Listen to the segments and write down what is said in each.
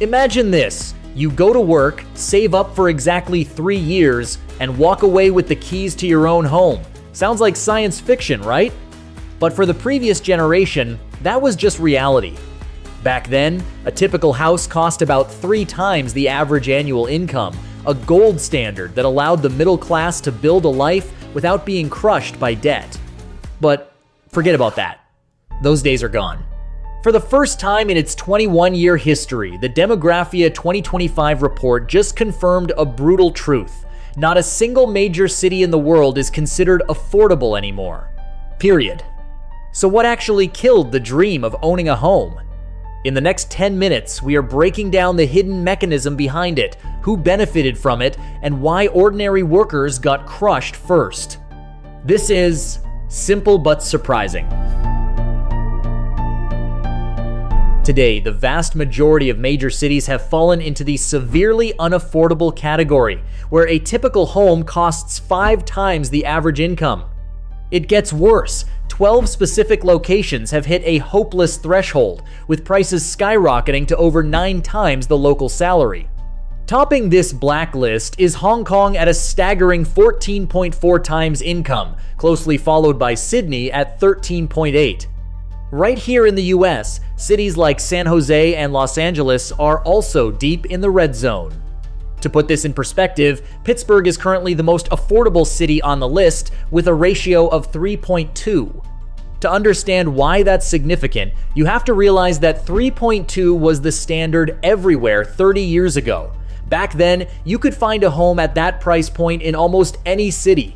Imagine this. You go to work, save up for exactly 3 years, and walk away with the keys to your own home. Sounds like science fiction, right? But for the previous generation, that was just reality. Back then, a typical house cost about 3 times the average annual income, a gold standard that allowed the middle class to build a life without being crushed by debt. But forget about that. Those days are gone. For the first time in its 21-year history, the Demographia 2025 report just confirmed a brutal truth. Not a single major city in the world is considered affordable anymore. Period. So what actually killed the dream of owning a home? In the next 10 minutes, we are breaking down the hidden mechanism behind it, who benefited from it, and why ordinary workers got crushed first. This is simple but surprising. Today, the vast majority of major cities have fallen into the severely unaffordable category, where a typical home costs 5 times the average income. It gets worse. 12 specific locations have hit a hopeless threshold, with prices skyrocketing to over 9 times the local salary. Topping this blacklist is Hong Kong at a staggering 14.4 times income, closely followed by Sydney at 13.8. Right here in the US, cities like San Jose and Los Angeles are also deep in the red zone. To put this in perspective, Pittsburgh is currently the most affordable city on the list with a ratio of 3.2. To understand why that's significant, you have to realize that 3.2 was the standard everywhere 30 years ago. Back then, you could find a home at that price point in almost any city.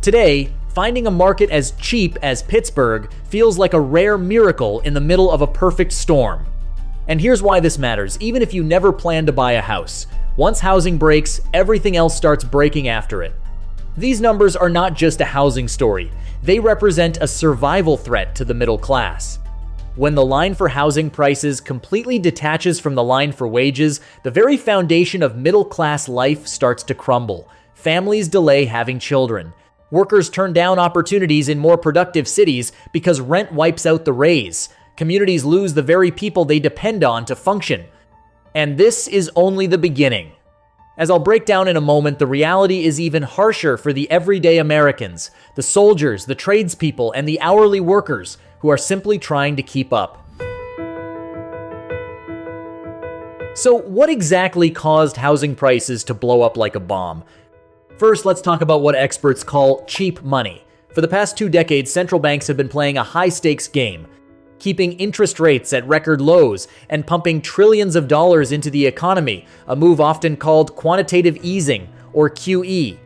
Today, finding a market as cheap as Pittsburgh feels like a rare miracle in the middle of a perfect storm. And here's why this matters, even if you never plan to buy a house. Once housing breaks, everything else starts breaking after it. These numbers are not just a housing story. They represent a survival threat to the middle class. When the line for housing prices completely detaches from the line for wages, the very foundation of middle-class life starts to crumble. Families delay having children. Workers turn down opportunities in more productive cities because rent wipes out the raise. Communities lose the very people they depend on to function. And this is only the beginning. As I'll break down in a moment, the reality is even harsher for the everyday Americans, the soldiers, the tradespeople, and the hourly workers who are simply trying to keep up. So what exactly caused housing prices to blow up like a bomb? First, let's talk about what experts call cheap money. For the past 2 decades, central banks have been playing a high-stakes game, keeping interest rates at record lows and pumping trillions of dollars into the economy, a move often called quantitative easing, or QE.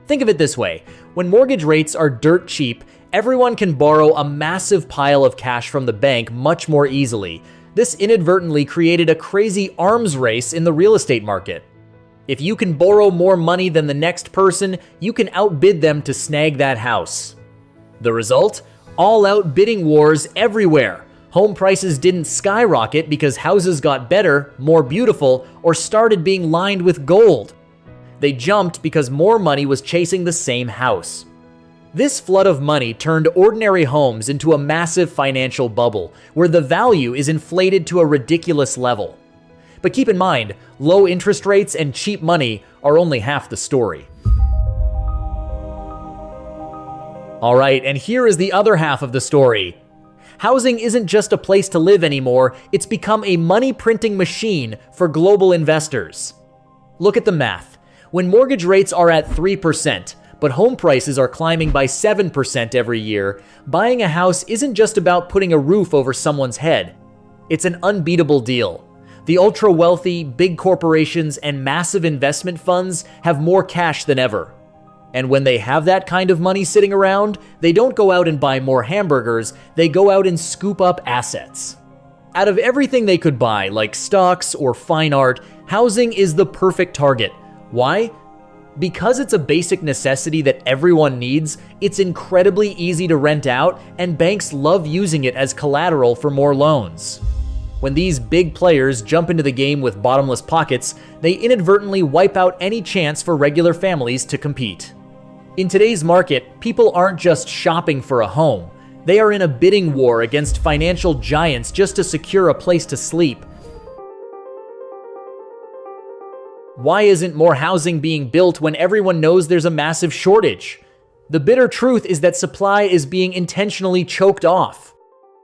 Think of it this way: when mortgage rates are dirt cheap, everyone can borrow a massive pile of cash from the bank much more easily. This inadvertently created a crazy arms race in the real estate market. If you can borrow more money than the next person, you can outbid them to snag that house. The result? All-out bidding wars everywhere. Home prices didn't skyrocket because houses got better, more beautiful, or started being lined with gold. They jumped because more money was chasing the same house. This flood of money turned ordinary homes into a massive financial bubble, where the value is inflated to a ridiculous level. But keep in mind, low interest rates and cheap money are only half the story. Alright, and here is the other half of the story. Housing isn't just a place to live anymore, it's become a money-printing machine for global investors. Look at the math. When mortgage rates are at 3%, but home prices are climbing by 7% every year, buying a house isn't just about putting a roof over someone's head. It's an unbeatable deal. The ultra-wealthy, big corporations, and massive investment funds have more cash than ever. And when they have that kind of money sitting around, they don't go out and buy more hamburgers, they go out and scoop up assets. Out of everything they could buy, like stocks or fine art, housing is the perfect target. Why? Because it's a basic necessity that everyone needs, it's incredibly easy to rent out, and banks love using it as collateral for more loans. When these big players jump into the game with bottomless pockets, they inadvertently wipe out any chance for regular families to compete. In today's market, people aren't just shopping for a home. They are in a bidding war against financial giants just to secure a place to sleep. Why isn't more housing being built when everyone knows there's a massive shortage? The bitter truth is that supply is being intentionally choked off.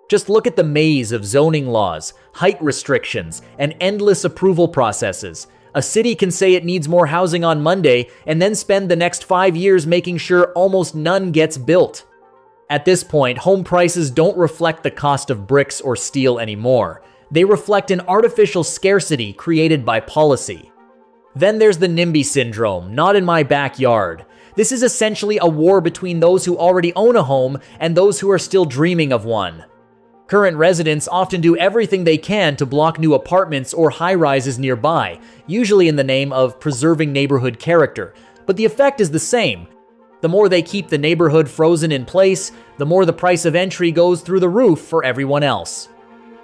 Just look at the maze of zoning laws, height restrictions, and endless approval processes. A city can say it needs more housing on Monday and then spend the next 5 years making sure almost none gets built. At this point, home prices don't reflect the cost of bricks or steel anymore. They reflect an artificial scarcity created by policy. Then there's the NIMBY syndrome, not in my backyard. This is essentially a war between those who already own a home and those who are still dreaming of one. Current residents often do everything they can to block new apartments or high-rises nearby, usually in the name of preserving neighborhood character, but the effect is the same. The more they keep the neighborhood frozen in place, the more the price of entry goes through the roof for everyone else.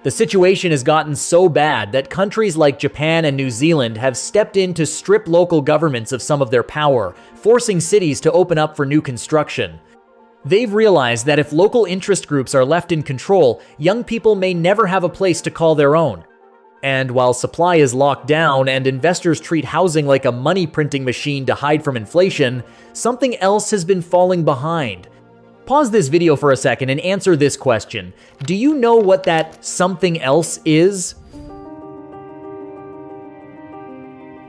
The situation has gotten so bad that countries like Japan and New Zealand have stepped in to strip local governments of some of their power, forcing cities to open up for new construction. They've realized that if local interest groups are left in control, young people may never have a place to call their own. And while supply is locked down and investors treat housing like a money printing machine to hide from inflation, something else has been falling behind. Pause this video for a second and answer this question. Do you know what that something else is?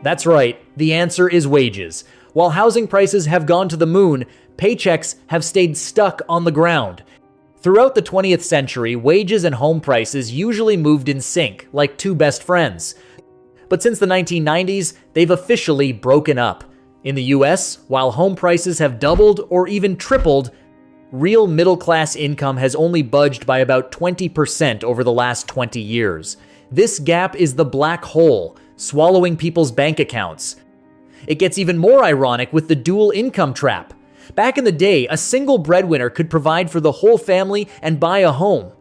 That's right, the answer is wages. While housing prices have gone to the moon, paychecks have stayed stuck on the ground. Throughout the 20th century, wages and home prices usually moved in sync, like two best friends. But since the 1990s, they've officially broken up. In the US, while home prices have doubled or even tripled, real middle-class income has only budged by about 20% over the last 20 years. This gap is the black hole, swallowing people's bank accounts. It gets even more ironic with the dual income trap. Back in the day, a single breadwinner could provide for the whole family and buy a home.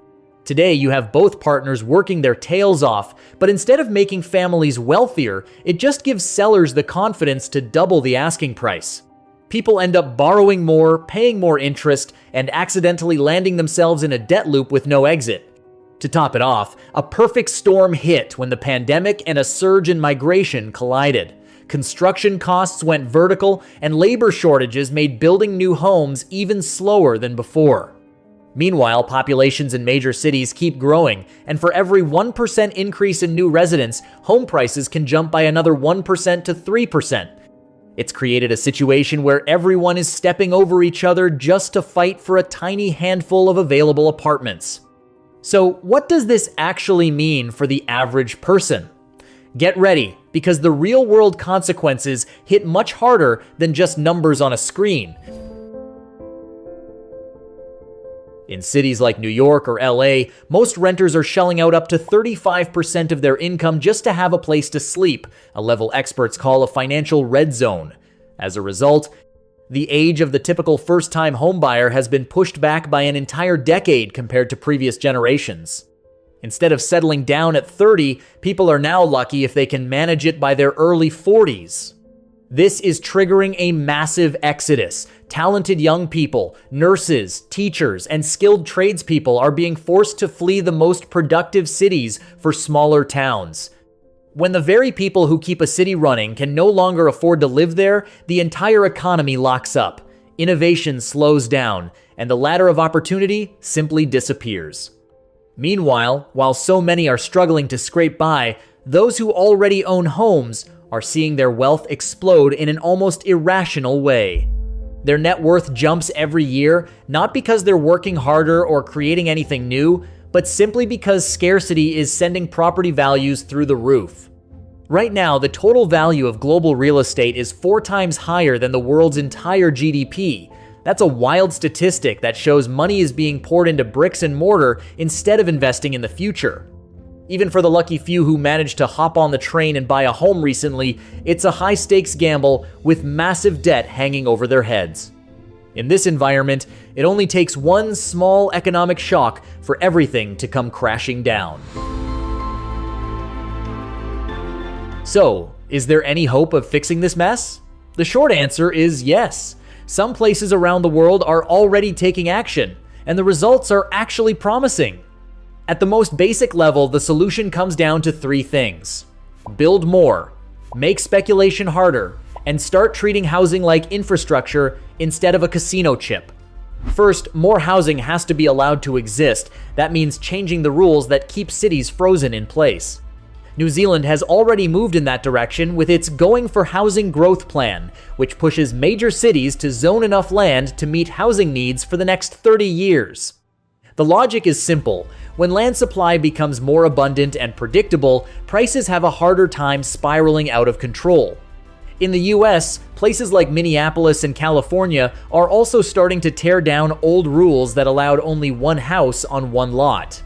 Today, you have both partners working their tails off, but instead of making families wealthier, it just gives sellers the confidence to double the asking price. People end up borrowing more, paying more interest, and accidentally landing themselves in a debt loop with no exit. To top it off, a perfect storm hit when the pandemic and a surge in migration collided. Construction costs went vertical, and labor shortages made building new homes even slower than before. Meanwhile, populations in major cities keep growing, and for every 1% increase in new residents, home prices can jump by another 1% to 3%. It's created a situation where everyone is stepping over each other just to fight for a tiny handful of available apartments. So, what does this actually mean for the average person? Get ready, because the real-world consequences hit much harder than just numbers on a screen. In cities like New York or LA, most renters are shelling out up to 35% of their income just to have a place to sleep, a level experts call a financial red zone. As a result, the age of the typical first-time homebuyer has been pushed back by an entire decade compared to previous generations. Instead of settling down at 30, people are now lucky if they can manage it by their early 40s. This is triggering a massive exodus. Talented young people, nurses, teachers, and skilled tradespeople are being forced to flee the most productive cities for smaller towns. When the very people who keep a city running can no longer afford to live there, the entire economy locks up. Innovation slows down, and the ladder of opportunity simply disappears. Meanwhile, while so many are struggling to scrape by, those who already own homes are seeing their wealth explode in an almost irrational way. Their net worth jumps every year, not because they're working harder or creating anything new, but simply because scarcity is sending property values through the roof. Right now, the total value of global real estate is 4 times higher than the world's entire GDP. That's a wild statistic that shows money is being poured into bricks and mortar instead of investing in the future. Even for the lucky few who managed to hop on the train and buy a home recently, it's a high-stakes gamble with massive debt hanging over their heads. In this environment, it only takes one small economic shock for everything to come crashing down. So, is there any hope of fixing this mess? The short answer is yes. Some places around the world are already taking action, and the results are actually promising. At the most basic level, the solution comes down to 3 things. Build more, make speculation harder, and start treating housing like infrastructure instead of a casino chip. First, more housing has to be allowed to exist. That means changing the rules that keep cities frozen in place. New Zealand has already moved in that direction with its Going for Housing Growth Plan, which pushes major cities to zone enough land to meet housing needs for the next 30 years. The logic is simple. When land supply becomes more abundant and predictable, prices have a harder time spiraling out of control. In the US, places like Minneapolis and California are also starting to tear down old rules that allowed only one house on one lot.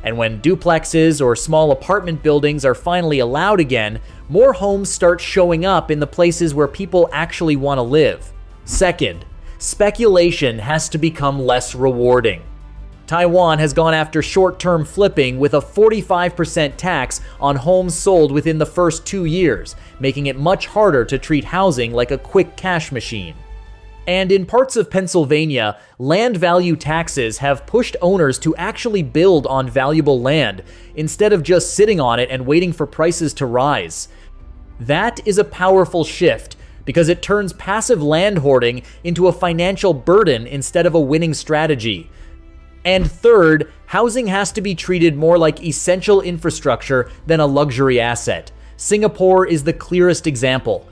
And when duplexes or small apartment buildings are finally allowed again, more homes start showing up in the places where people actually want to live. Second, speculation has to become less rewarding. Taiwan has gone after short-term flipping with a 45% tax on homes sold within the first 2 years, making it much harder to treat housing like a quick cash machine. And in parts of Pennsylvania, land value taxes have pushed owners to actually build on valuable land instead of just sitting on it and waiting for prices to rise. That is a powerful shift because it turns passive land hoarding into a financial burden instead of a winning strategy. And third, housing has to be treated more like essential infrastructure than a luxury asset. Singapore is the clearest example.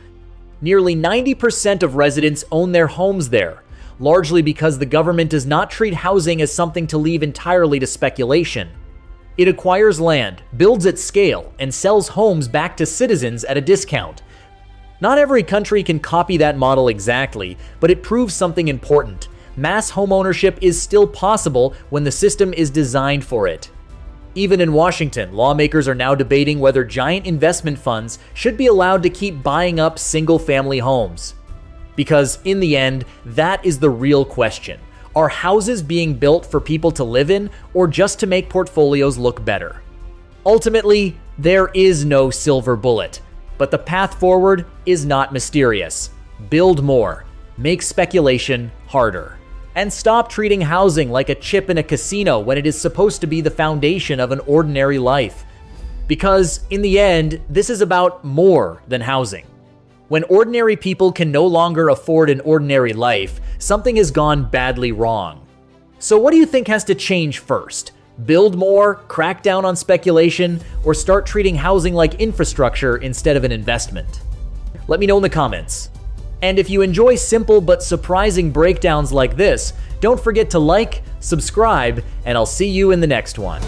Nearly 90% of residents own their homes there, largely because the government does not treat housing as something to leave entirely to speculation. It acquires land, builds at scale, and sells homes back to citizens at a discount. Not every country can copy that model exactly, but it proves something important. Mass homeownership is still possible when the system is designed for it. Even in Washington, lawmakers are now debating whether giant investment funds should be allowed to keep buying up single-family homes. Because in the end, that is the real question. Are houses being built for people to live in or just to make portfolios look better? Ultimately, there is no silver bullet, but the path forward is not mysterious. Build more, make speculation harder, and stop treating housing like a chip in a casino when it is supposed to be the foundation of an ordinary life. Because in the end, this is about more than housing. When ordinary people can no longer afford an ordinary life, something has gone badly wrong. So what do you think has to change first? Build more, crack down on speculation, or start treating housing like infrastructure instead of an investment? Let me know in the comments. And if you enjoy simple but surprising breakdowns like this, don't forget to like, subscribe, and I'll see you in the next one.